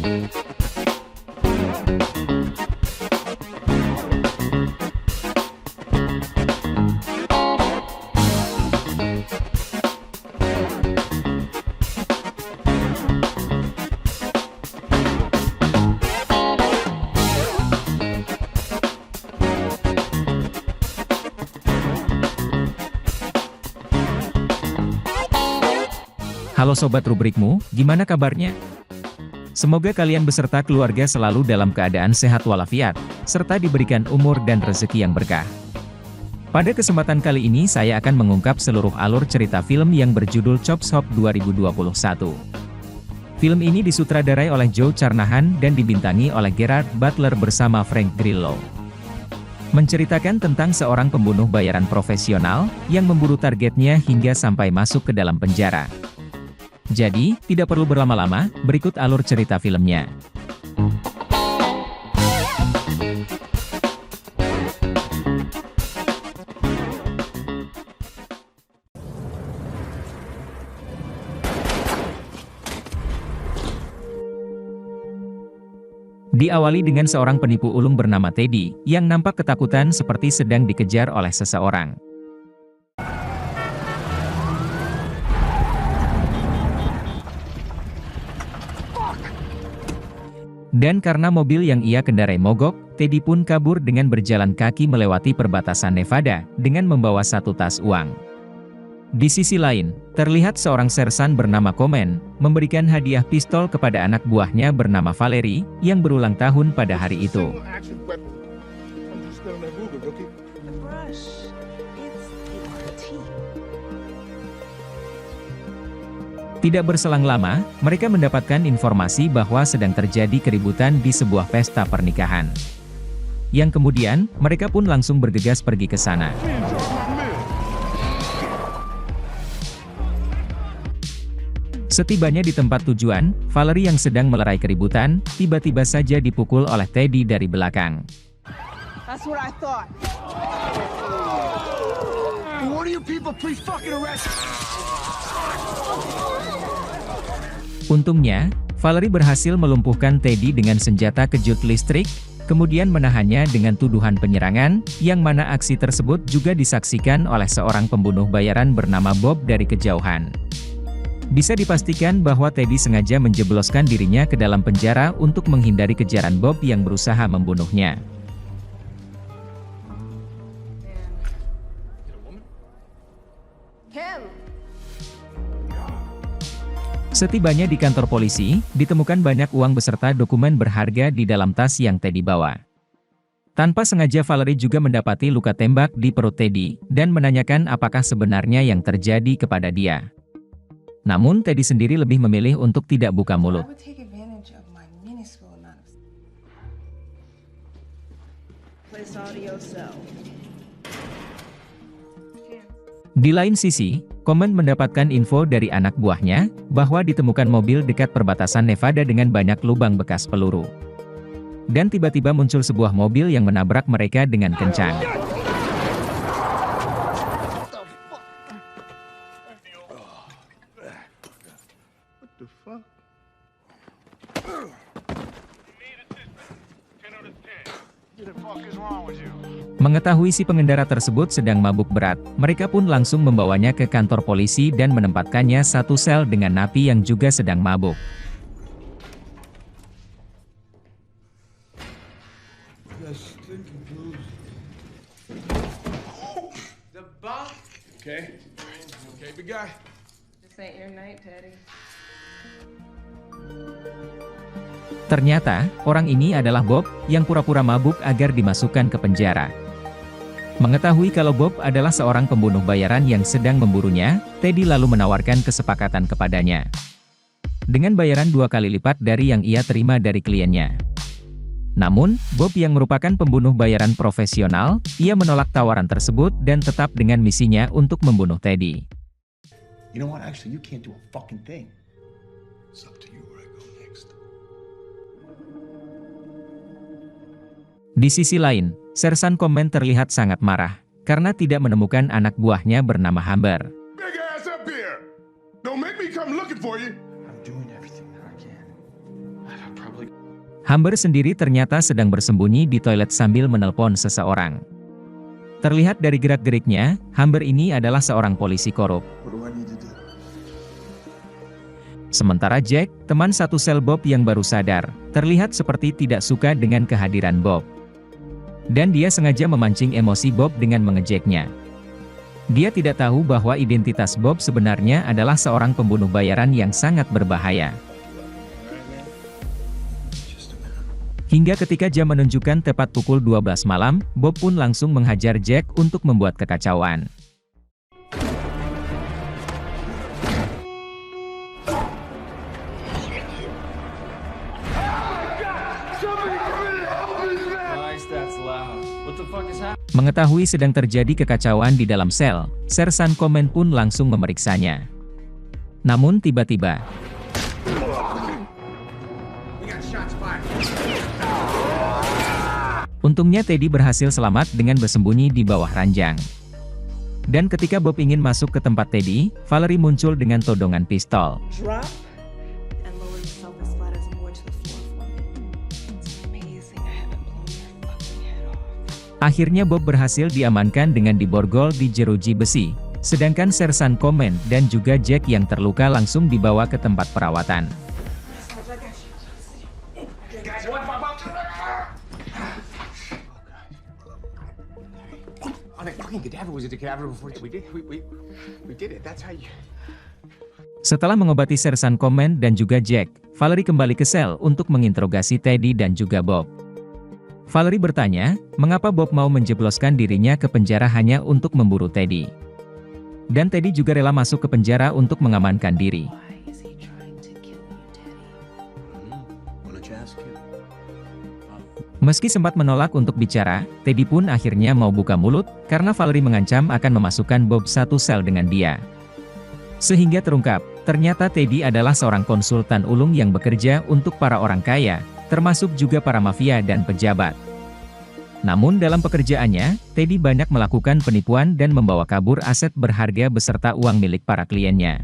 Halo Sobat Rubrikmu, gimana kabarnya? Semoga kalian beserta keluarga selalu dalam keadaan sehat walafiat, serta diberikan umur dan rezeki yang berkah. Pada kesempatan kali ini saya akan mengungkap seluruh alur cerita film yang berjudul Chop Shop 2021. Film ini disutradarai oleh Joe Carnahan dan dibintangi oleh Gerard Butler bersama Frank Grillo. Menceritakan tentang seorang pembunuh bayaran profesional, yang memburu targetnya hingga sampai masuk ke dalam penjara. Jadi, tidak perlu berlama-lama, berikut alur cerita filmnya. Diawali dengan seorang penipu ulung bernama Teddy, yang nampak ketakutan seperti sedang dikejar oleh seseorang. Dan karena mobil yang ia kendarai mogok, Teddy pun kabur dengan berjalan kaki melewati perbatasan Nevada, dengan membawa satu tas uang. Di sisi lain, terlihat seorang sersan bernama Komen, memberikan hadiah pistol kepada anak buahnya bernama Valerie, yang berulang tahun pada hari itu. Tidak berselang lama, mereka mendapatkan informasi bahwa sedang terjadi keributan di sebuah pesta pernikahan. Yang kemudian, mereka pun langsung bergegas pergi ke sana. Setibanya di tempat tujuan, Valerie yang sedang melerai keributan, tiba-tiba saja dipukul oleh Teddy dari belakang. That's what I thought. One of you people please fucking arrest. Untungnya, Valerie berhasil melumpuhkan Teddy dengan senjata kejut listrik, kemudian menahannya dengan tuduhan penyerangan, yang mana aksi tersebut juga disaksikan oleh seorang pembunuh bayaran bernama Bob dari kejauhan. Bisa dipastikan bahwa Teddy sengaja menjebloskan dirinya ke dalam penjara untuk menghindari kejaran Bob yang berusaha membunuhnya. Setibanya di kantor polisi, ditemukan banyak uang beserta dokumen berharga di dalam tas yang Teddy bawa. Tanpa sengaja Valerie juga mendapati luka tembak di perut Teddy, dan menanyakan apakah sebenarnya yang terjadi kepada dia. Namun Teddy sendiri lebih memilih untuk tidak buka mulut. Di lain sisi, Komen mendapatkan info dari anak buahnya, bahwa ditemukan mobil dekat perbatasan Nevada dengan banyak lubang bekas peluru. Dan tiba-tiba muncul sebuah mobil yang menabrak mereka dengan kencang. Mengetahui si pengendara tersebut sedang mabuk berat, mereka pun langsung membawanya ke kantor polisi dan menempatkannya satu sel dengan napi yang juga sedang mabuk. Ternyata, orang ini adalah Bob, yang pura-pura mabuk agar dimasukkan ke penjara. Mengetahui kalau Bob adalah seorang pembunuh bayaran yang sedang memburunya, Teddy lalu menawarkan kesepakatan kepadanya. Dengan bayaran 2 kali lipat dari yang ia terima dari kliennya. Namun, Bob yang merupakan pembunuh bayaran profesional, ia menolak tawaran tersebut dan tetap dengan misinya untuk membunuh Teddy. You know what? Actually, you can't do a fucking thing. It's up to you where I go next. Di sisi lain, sersan Komen terlihat sangat marah, karena tidak menemukan anak buahnya bernama Hamber. Big ass up here! Don't make me come looking for you! I'm doing everything that I can. I'll probably Humber sendiri ternyata sedang bersembunyi di toilet sambil menelpon seseorang. Terlihat dari gerak-geriknya, Humber ini adalah seorang polisi korup. What do I need to do? Sementara Jack, teman satu sel Bob yang baru sadar, terlihat seperti tidak suka dengan kehadiran Bob. Dan dia sengaja memancing emosi Bob dengan mengejeknya. Dia tidak tahu bahwa identitas Bob sebenarnya adalah seorang pembunuh bayaran yang sangat berbahaya. Hingga ketika jam menunjukkan tepat pukul 12 malam, Bob pun langsung menghajar Jack untuk membuat kekacauan. Mengetahui sedang terjadi kekacauan di dalam sel, Sersan Komen pun langsung memeriksanya. Namun tiba-tiba, untungnya Teddy berhasil selamat dengan bersembunyi di bawah ranjang. Dan ketika Bob ingin masuk ke tempat Teddy, Valerie muncul dengan todongan pistol. Drop and lower yourself as flat as a board to the floor for me. It's amazing I haven't blown your fucking head off. Akhirnya Bob berhasil diamankan dengan diborgol di jeruji besi. Sedangkan Sersan Komen dan juga Jack yang terluka langsung dibawa ke tempat perawatan. On a fucking cadaver was it a cadaver before we did it. That's how you. Setelah mengobati Sersan Komen dan juga Jack, Valerie kembali ke sel untuk menginterogasi Teddy dan juga Bob. Valerie bertanya, mengapa Bob mau menjebloskan dirinya ke penjara hanya untuk memburu Teddy. Dan Teddy juga rela masuk ke penjara untuk mengamankan diri. Why is he trying to kill you, Daddy? Why don't you ask him? Meski sempat menolak untuk bicara, Teddy pun akhirnya mau buka mulut, karena Valerie mengancam akan memasukkan Bob satu sel dengan dia. Sehingga terungkap, ternyata Teddy adalah seorang konsultan ulung yang bekerja untuk para orang kaya, termasuk juga para mafia dan pejabat. Namun dalam pekerjaannya, Teddy banyak melakukan penipuan dan membawa kabur aset berharga beserta uang milik para kliennya.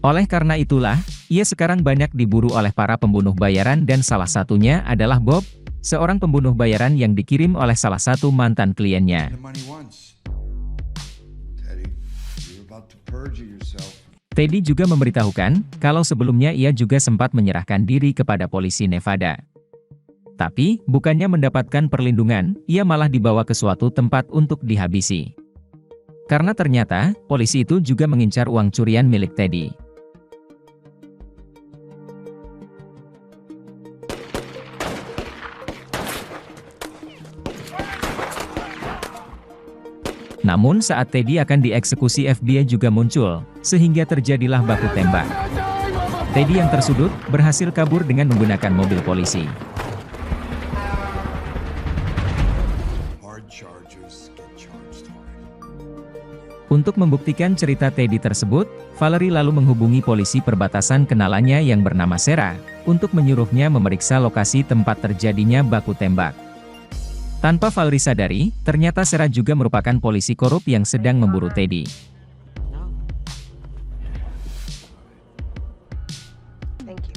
Oleh karena itulah, ia sekarang banyak diburu oleh para pembunuh bayaran dan salah satunya adalah Bob, seorang pembunuh bayaran yang dikirim oleh salah satu mantan kliennya. The money once. Teddy, you're about to perjure yourself. Teddy juga memberitahukan, kalau sebelumnya ia juga sempat menyerahkan diri kepada polisi Nevada. Tapi, bukannya mendapatkan perlindungan, ia malah dibawa ke suatu tempat untuk dihabisi. Karena ternyata, polisi itu juga mengincar uang curian milik Teddy. Namun saat Teddy akan dieksekusi FBI juga muncul, sehingga terjadilah baku tembak. Teddy yang tersudut, berhasil kabur dengan menggunakan mobil polisi. Hard charges get charged hard. Untuk membuktikan cerita Teddy tersebut, Valerie lalu menghubungi polisi perbatasan kenalannya yang bernama Sarah, untuk menyuruhnya memeriksa lokasi tempat terjadinya baku tembak. Tanpa Valerie sadari, ternyata Sarah juga merupakan polisi korup yang sedang memburu Teddy. Thank you.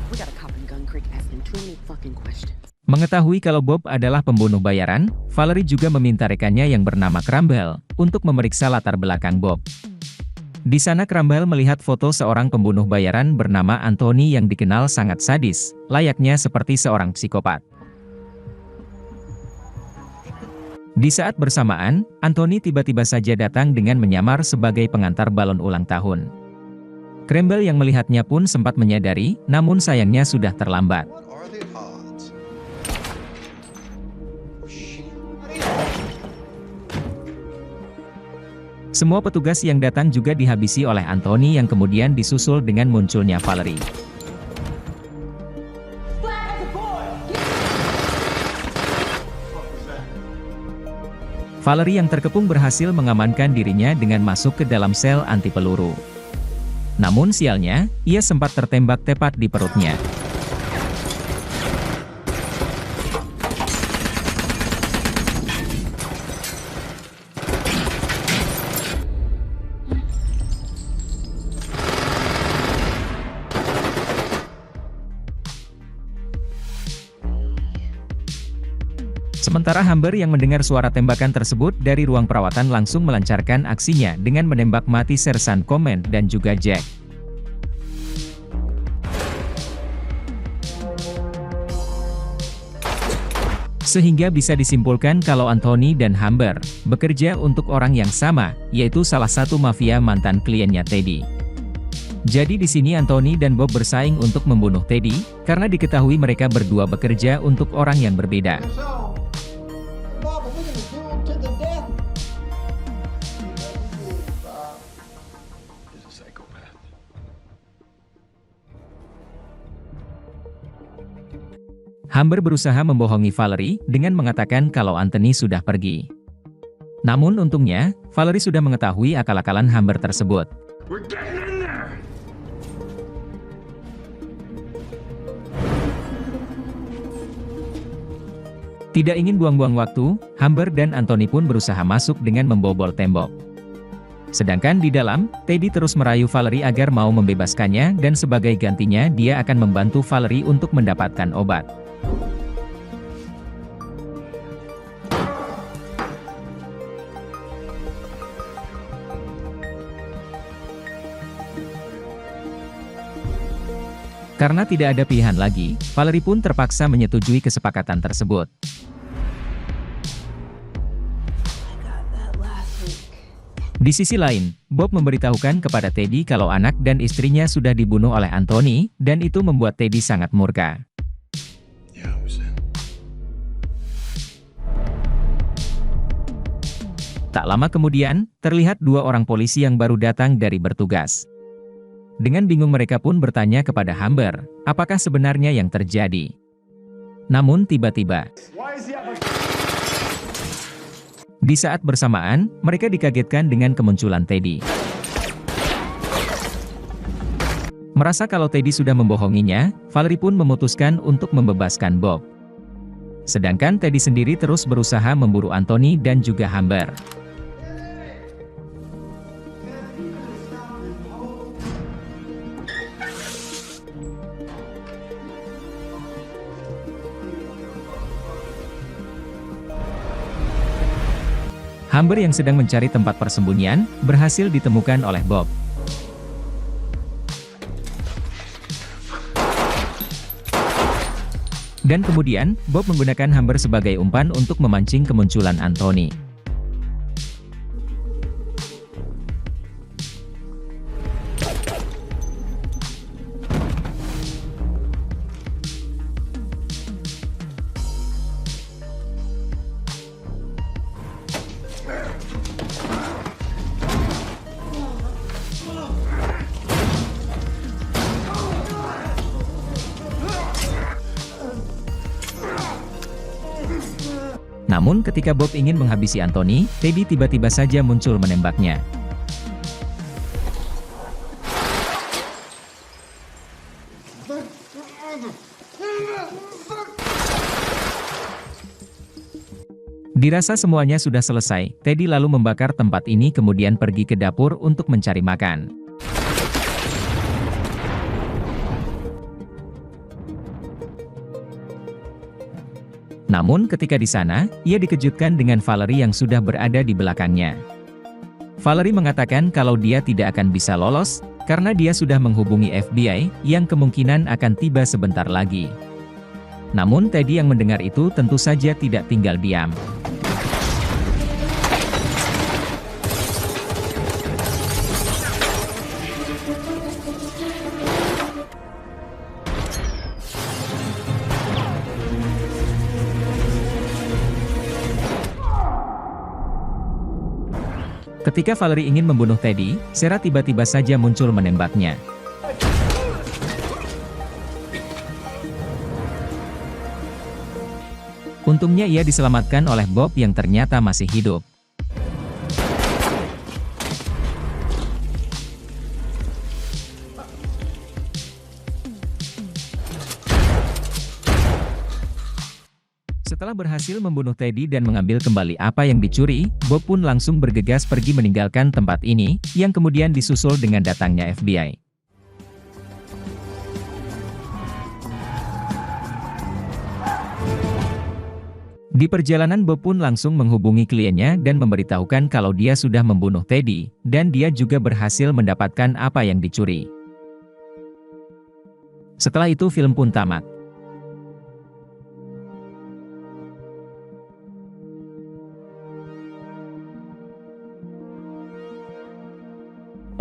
We got a cop in Gun Creek asking too many fucking questions. Mengetahui kalau Bob adalah pembunuh bayaran, Valerie juga meminta rekannya yang bernama Crumble untuk memeriksa latar belakang Bob. Di sana Crumble melihat foto seorang pembunuh bayaran bernama Anthony yang dikenal sangat sadis, layaknya seperti seorang psikopat. Di saat bersamaan, Anthony tiba-tiba saja datang dengan menyamar sebagai pengantar balon ulang tahun. Crumble yang melihatnya pun sempat menyadari, namun sayangnya sudah terlambat. What are the odds? Oh, shit. Semua petugas yang datang juga dihabisi oleh Anthony yang kemudian disusul dengan munculnya Valerie. Valerie yang terkepung berhasil mengamankan dirinya dengan masuk ke dalam sel anti peluru. Namun sialnya, ia sempat tertembak tepat di perutnya. Sementara Humber yang mendengar suara tembakan tersebut dari ruang perawatan langsung melancarkan aksinya dengan menembak mati Sersan Command dan juga Jack. Sehingga bisa disimpulkan kalau Anthony dan Humber bekerja untuk orang yang sama, yaitu salah satu mafia mantan kliennya Teddy. Jadi di sini Anthony dan Bob bersaing untuk membunuh Teddy, karena diketahui mereka berdua bekerja untuk orang yang berbeda. Bob, we're gonna do him to the death. He's a psychopath. Humber berusaha membohongi Valerie dengan mengatakan kalau Anthony sudah pergi. Namun untungnya, Valerie sudah mengetahui akal-akalan Humber tersebut. We're getting in there! Tidak ingin buang-buang waktu, Humber dan Anthony pun berusaha masuk dengan membobol tembok. Sedangkan di dalam, Teddy terus merayu Valerie agar mau membebaskannya dan sebagai gantinya dia akan membantu Valerie untuk mendapatkan obat. Karena tidak ada pilihan lagi, Valerie pun terpaksa menyetujui kesepakatan tersebut. I got that last week. Di sisi lain, Bob memberitahukan kepada Teddy kalau anak dan istrinya sudah dibunuh oleh Anthony, dan itu membuat Teddy sangat murka. Yeah, I was in. Tak lama kemudian, terlihat dua orang polisi yang baru datang dari bertugas. Dengan bingung mereka pun bertanya kepada Humber, apakah sebenarnya yang terjadi. Namun tiba-tiba, di saat bersamaan, mereka dikagetkan dengan kemunculan Teddy. Merasa kalau Teddy sudah membohonginya, Valerie pun memutuskan untuk membebaskan Bob. Sedangkan Teddy sendiri terus berusaha memburu Anthony dan juga Humber. Humber yang sedang mencari tempat persembunyian, berhasil ditemukan oleh Bob. Dan kemudian, Bob menggunakan Humber sebagai umpan untuk memancing kemunculan Anthony. Namun ketika Bob ingin menghabisi Anthony, Teddy tiba-tiba saja muncul menembaknya. Dirasa semuanya sudah selesai, Teddy lalu membakar tempat ini kemudian pergi ke dapur untuk mencari makan. Namun ketika di sana, ia dikejutkan dengan Valerie yang sudah berada di belakangnya. Valerie mengatakan kalau dia tidak akan bisa lolos, karena dia sudah menghubungi FBI, yang kemungkinan akan tiba sebentar lagi. Namun Teddy yang mendengar itu tentu saja tidak tinggal diam. Ketika Valerie ingin membunuh Teddy, Sarah tiba-tiba saja muncul menembaknya. Untungnya ia diselamatkan oleh Bob yang ternyata masih hidup. Setelah berhasil membunuh Teddy dan mengambil kembali apa yang dicuri, Bob pun langsung bergegas pergi meninggalkan tempat ini, yang kemudian disusul dengan datangnya FBI. Di perjalanan Bob pun langsung menghubungi kliennya dan memberitahukan kalau dia sudah membunuh Teddy, dan dia juga berhasil mendapatkan apa yang dicuri. Setelah itu film pun tamat.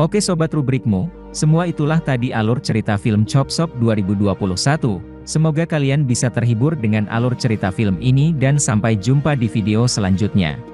Oke Sobat Rubrikmu, semua itulah tadi alur cerita film Chop Shop 2021. Semoga kalian bisa terhibur dengan alur cerita film ini dan sampai jumpa di video selanjutnya.